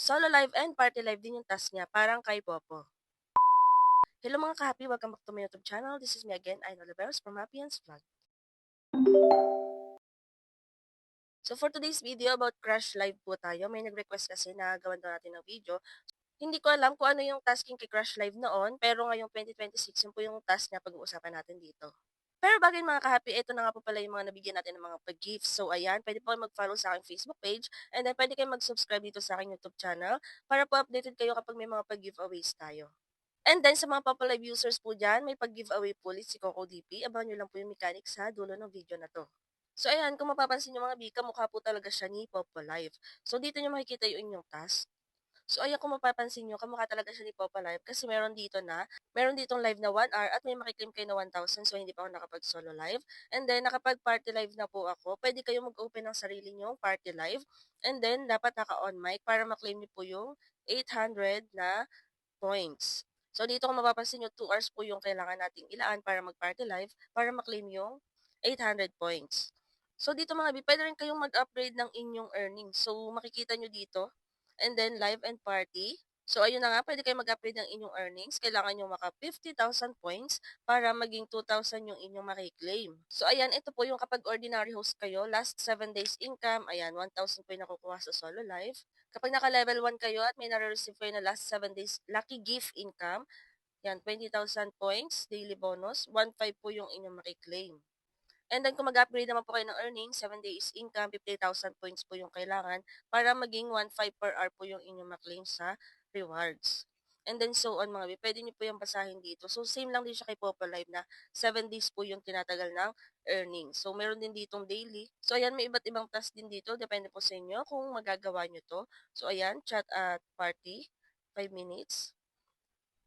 Solo live and party live din yung task niya, parang kay Popo. Hello mga ka-happy, welcome back to my YouTube channel. This is me again, Aino Oliveros from Happy Hands Vlog. So for today's video about Crush Live po tayo, may nag-request kasi na gawan daw natin ng video. Hindi ko alam kung ano yung tasking kay Crush Live noon, pero ngayong 2026 yun po yung task niya pag-uusapan natin dito. Pero bago yun mga ka-happy, ito na nga po pala yung mga nabigyan natin ng mga pag-gifts. So ayan, pwede po kayo mag-follow sa aking Facebook page and then pwede kayo mag-subscribe dito sa aking YouTube channel para po updated kayo kapag may mga pag-giveaways tayo. And then sa mga Papalive users po dyan, may pag-giveaway po ulit si Coco DP. Abangan nyo lang po yung mechanics sa dulo ng video na to. So ayan, kung mapapansin nyo mga bika, mukha po talaga siya ni Papalive. So dito nyo makikita yung inyong task. So ayan, kung mapapansin nyo, kamukha talaga siya ni Papalive kasi meron ditong live na 1 hour at may makiklaim kayo na 1,000. So hindi pa ako nakapag-solo live. And then nakapag-party live na po ako. Pwede kayo mag-open ng sarili nyong party live. And then dapat naka-on mic para maklaim nyo po yung 800 na points. So dito kung mapapansin nyo, 2 hours po yung kailangan nating ilaan para mag-party live para maklaim yung 800 points. So dito mga bi, pwede rin kayong mag-upgrade ng inyong earnings. So makikita nyo dito, and then live and party. So ayun na nga, pwede kayo mag-upgrade ng inyong earnings. Kailangan nyo maka 50,000 points para maging 2,000 yung inyong makiklaim. So ayan, ito po yung kapag ordinary host kayo, last 7 days income, ayan, 1,000 po yung nakukuha sa solo live. Kapag naka-level 1 kayo at may nare-receive kayo na last 7 days lucky gift income, yan, 20,000 points, daily bonus, 1,500 po yung inyong makiklaim. And then kung mag-upgrade naman po kayo ng earnings, 7 days income, 50,000 points po yung kailangan para maging 1,500 per hour po yung inyong maklaim sa rewards. And then so on mga bi, pwede nyo po yung basahin dito. So same lang din siya kay Popo Live na 7 days po yung tinatagal ng earnings. So meron din ditong daily. So ayan, may iba't ibang task din dito. Depende po sa inyo kung magagawa nyo to. So ayan, chat at party, 5 minutes.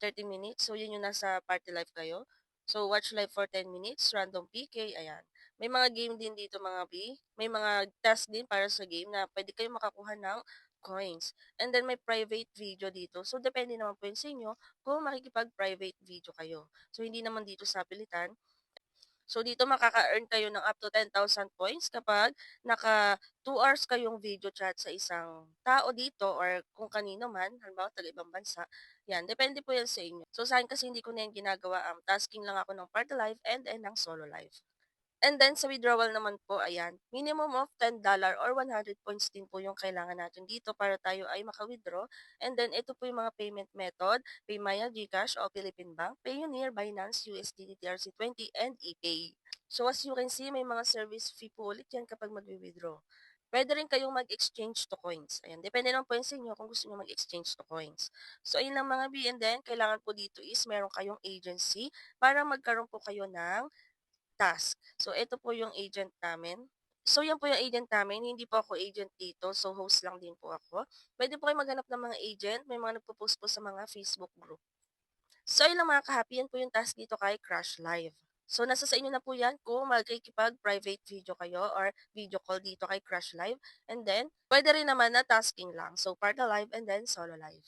30 minutes. So, yun yung nasa party life kayo. So, watch live for 10 minutes, random PK, ayan. May mga game din dito mga B. May mga task din para sa game na pwede kayo makakuha ng coins. And then, may private video dito. So, depende naman po yun sa inyo kung makikipag-private video kayo. So, hindi naman dito sa pilitan. So, dito makaka-earn kayo ng up to 10,000 points kapag naka 2 hours kayong video chat sa isang tao dito or kung kanino man, halimbawa taga ibang bansa. Yan, depende po yan sa inyo. So, sa akin kasi hindi ko na yan ginagawa. Tasking lang ako ng party live and ng solo live. And then, sa withdrawal naman po, ayan, minimum of $10 or 100 points din po yung kailangan natin dito para tayo ay maka-withdraw. And then, ito po yung mga payment method, PayMaya, GCash, o Philippine Bank, Payoneer, Binance, USDT, TRC20, and ePay. So, as you can see, may mga service fee po ulit yan kapag mag-withdraw. Pwede rin kayong mag-exchange to coins. Ayan, depende lang po yun sa inyo kung gusto nyo mag-exchange to coins. So, ayun lang mga B. And then, kailangan po dito is meron kayong agency para magkaroon po kayo ng task. So, ito po yung agent namin. So, yan po yung agent namin. Hindi po ako agent dito. So, host lang din po ako. Pwede po kayo maghanap ng mga agent. May mga nagpo-post po sa mga Facebook group. So, yun lang mga ka-happy. Yan po yung task dito kay Crush Live. So, nasa sa inyo na po yan kung magkikipag-private video kayo or video call dito kay Crush Live. And then, pwede rin naman na tasking lang. So, part live and then solo live.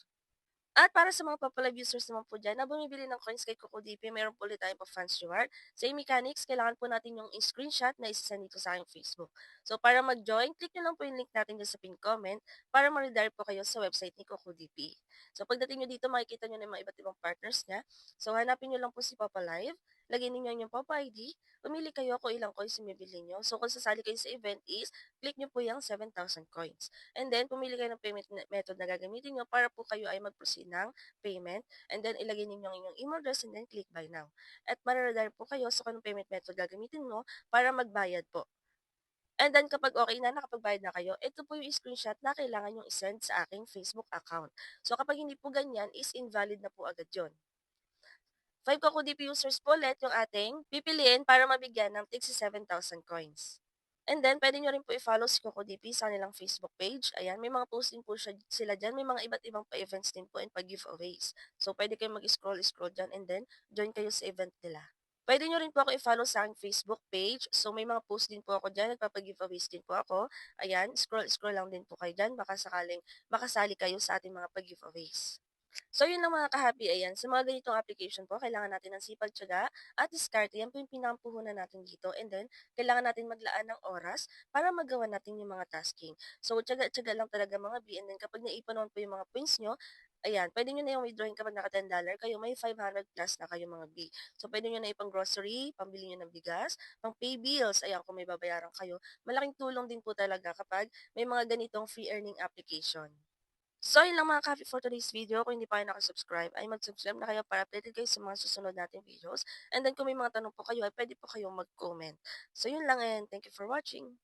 At para sa mga Papalive users naman po dyan na bumibili ng coins kay CocoDP, meron po ulit tayong pa-fans reward. Sa mechanics, kailangan po natin yung screenshot na isasend dito sa aking Facebook. So para mag-join, click nyo lang po yung link natin dyan sa pin comment para ma-redirect po kayo sa website ni CocoDP. So pagdating nyo dito, makikita nyo na yung mga iba't ibang partners niya. So hanapin nyo lang po si Papalive, lagyan ninyo yung Papa ID, pumili kayo kung ilang coins yung bibili nyo. So kung sasali kayo sa event is, click nyo po yung 7,000 coins. And then, pumili kayo ng payment method na gagamitin nyo para po kayo ay mag-proceed ng payment. And then, ilagay ninyo ang inyong email address and then click buy now. At mariredirect po kayo sa kung payment method gagamitin mo para magbayad po. And then, kapag okay na, nakapagbayad na kayo, ito po yung screenshot na kailangan yung isend sa aking Facebook account. So, kapag hindi po ganyan, is invalid na po agad yon. 5 CocoDP users po ulit yung ating pipiliin para mabigyan ng tig 7,000 coins. And then, pwede nyo rin po i-follow si CocoDP sa nilang Facebook page. Ayan, may mga post din po sila dyan. May mga iba't ibang pa-events din po and pa-giveaways. So, pwede kayo mag-scroll dyan and then join kayo sa event nila. Pwede nyo rin po ako i-follow sa aking Facebook page. So, may mga post din po ako dyan. Nagpapag-giveaways din po ako. Ayan, scroll lang din po kayo dyan. Baka sakaling makasali kayo sa ating mga pag-giveaways. So yun lang mga ka-happy, ayan, sa mga ganitong application po kailangan natin ng sipag, tiyaga at diskarte, yan po yung pinakapuhunan natin dito and then kailangan natin maglaan ng oras para magawa natin yung mga tasking. So tiyaga-tiyaga lang talaga mga B and then kapag naipon naman po yung mga points nyo, ayan, pwede nyo na yung withdrawing kapag naka $10 kayo, may 500 plus na kayo mga B. So pwede nyo na ipang grocery, pambili nyo ng bigas, pang pay bills, ayan, kung may babayaran kayo. Malaking tulong din po talaga kapag may mga ganitong free earning application. So, yun lang mga ka for today's video. Kung hindi pa kayo nakasubscribe, ay mag-subscribe na kayo para updated kayo sa mga susunod nating videos. And then, kung may mga tanong po kayo, ay pwede po kayong mag-comment. So, yun lang and thank you for watching.